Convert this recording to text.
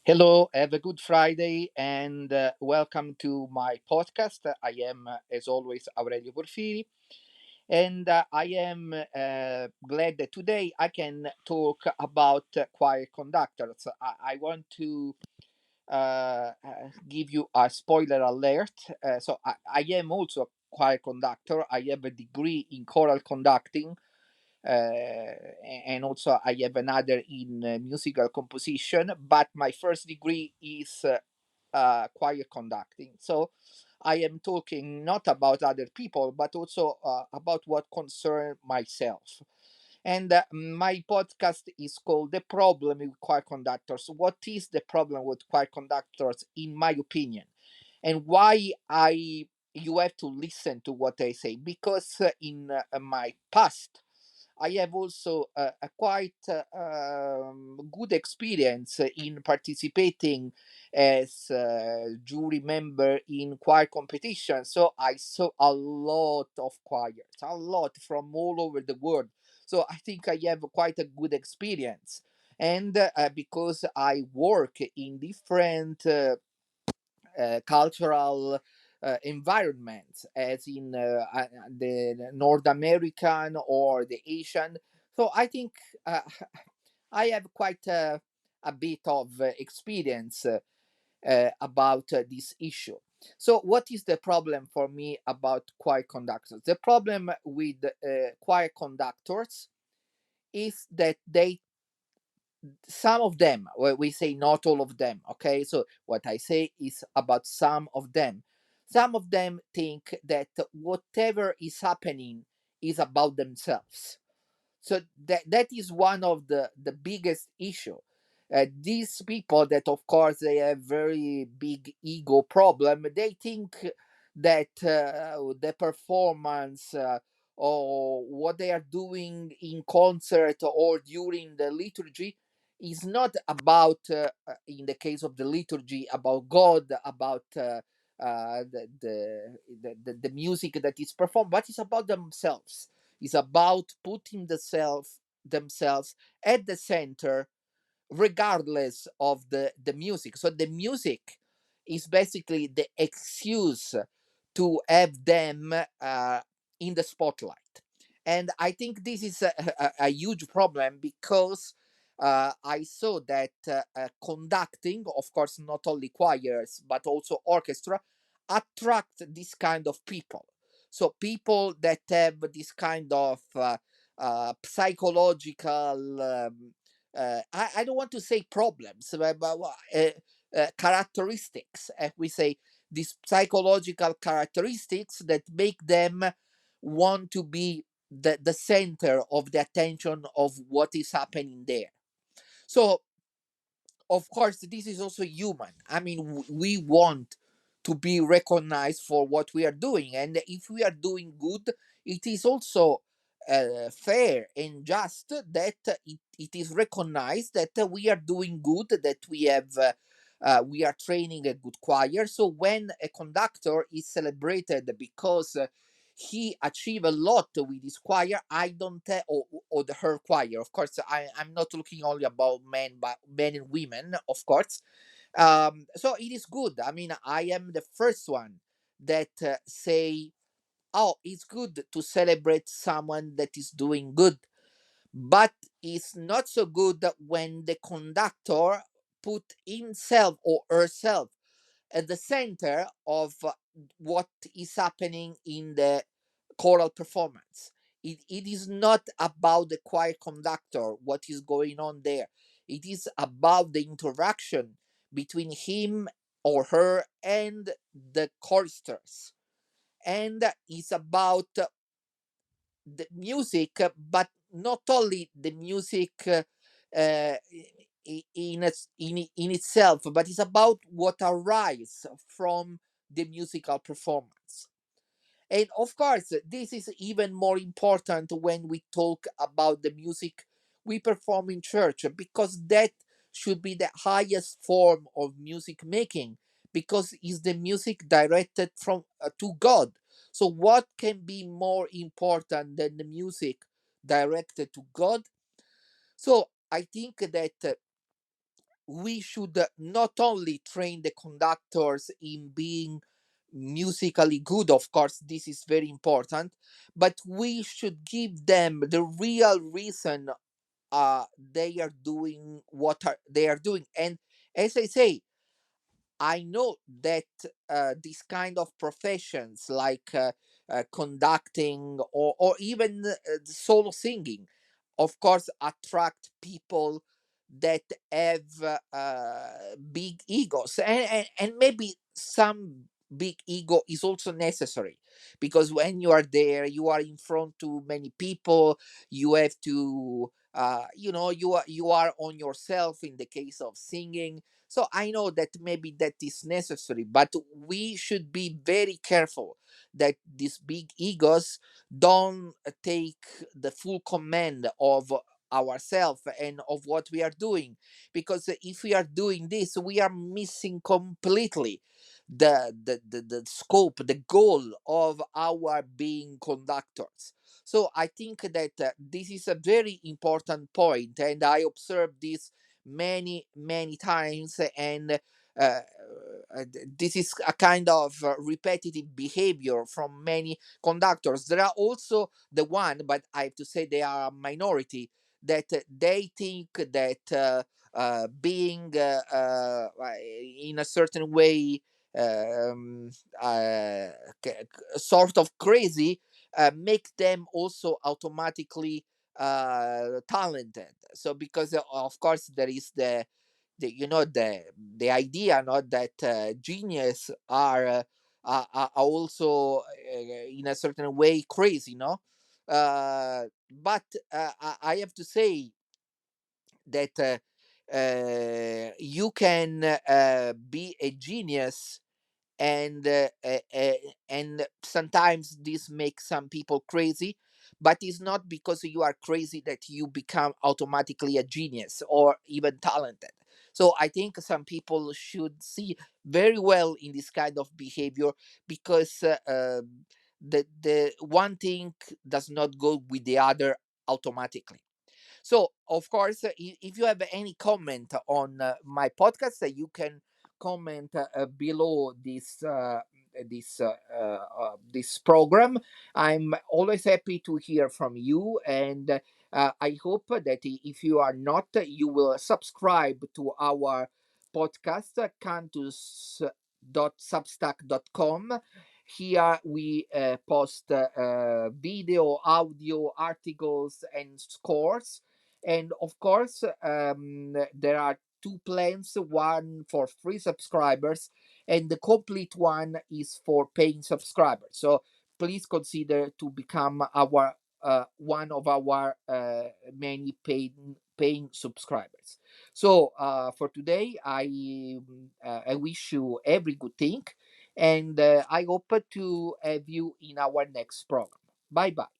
Hello, have a good Friday, and welcome to my podcast. I am, as always, Aurelio Porfiri, and I am glad that today I can talk about choir conductors. I want to give you a spoiler alert. I am also a choir conductor. I have a degree in choral conducting, and also I have another in musical composition. But my first degree is choir conducting. So I am talking not about other people, but also about what concern myself. And my podcast is called "The Problem with Choir Conductors." What is the problem with choir conductors, in my opinion, and why I you have to listen to what I say? Because in my past I have also a quite good experience in participating as jury member in choir competition. So I saw a lot of choirs, a lot from all over the world. So I think I have quite a good experience. And because I work in different cultural environments, as in the North American or the Asian. So I think uh, I have quite a bit of experience about this issue. So, what is the problem for me about choir conductors? The problem with choir conductors is that some of them, well, we say not all of them, okay? So what I say is about some of them think that whatever is happening is about themselves. So that is one of the biggest issue. These people that, of course, they have very big ego problem, they think that the performance or what they are doing in concert or during the liturgy is not about in the case of the liturgy, about God, about the music that is performed, but it's about themselves. It's about putting themselves at the center, regardless of the music. So the music is basically the excuse to have them in the spotlight. And I think this is a huge problem because I saw that conducting, of course, not only choirs, but also orchestra, attract this kind of people. So people that have this kind of psychological I don't want to say problems, characteristics. We say these psychological characteristics that make them want to be the center of the attention of what is happening there. So, of course, this is also human. I mean, we want to be recognized for what we are doing, and if we are doing good, it is also fair and just that it is recognized that we are doing good, that we are training a good choir. So when a conductor is celebrated because he achieved a lot with his choir, I don't or her choir, of course. I'm not looking only about men, but men and women, of course. So it is good. I mean, I am the first one that say, oh, it's good to celebrate someone that is doing good, but it's not so good when the conductor put himself or herself at the center of what is happening in the choral performance. It is not about the choir conductor, what is going on there. It is about the interaction between him or her and the choristers. And it's about the music, but not only the music uh, in itself, but it's about what arises from the musical performance. And of course, this is even more important when we talk about the music we perform in church, because that should be the highest form of music making, because it's the music directed from to God. So what can be more important than the music directed to God? So I think that we should not only train the conductors in being musically good, of course, this is very important, but we should give them the real reason they are doing they are doing. And as I say, I know that these kind of professions like conducting or even solo singing, of course, attract people that have big egos. And maybe some big ego is also necessary, because when you are there, you are in front to many people, you have to, you are on yourself in the case of singing. So I know that maybe that is necessary, but we should be very careful that these big egos don't take the full command of ourselves and of what we are doing. Because if we are doing this, we are missing completely the scope, the goal of our being conductors. So I think that this is a very important point, and I observed this many times. And this is a kind of repetitive behavior from many conductors. There are also the one, but I have to say they are a minority, that they think that being in a certain way, um, uh, sort of crazy, make them also automatically talented. So because of course there is the idea, not that genius are also in a certain way crazy, no. But I have to say that you can be a genius, and sometimes this makes some people crazy, but it's not because you are crazy that you become automatically a genius or even talented. So I think some people should see very well in this kind of behavior, because the one thing does not go with the other automatically. So, of course, if you have any comment on my podcast, you can comment below this program. I'm always happy to hear from you, and I hope that if you are not, you will subscribe to our podcast, cantus.substack.com. Here we post video, audio, articles, and scores. And of course, there are two plans, one for free subscribers, and the complete one is for paying subscribers. So please consider to become our one of our many paying subscribers. So for today, I wish you every good thing, and I hope to have you in our next program. Bye bye.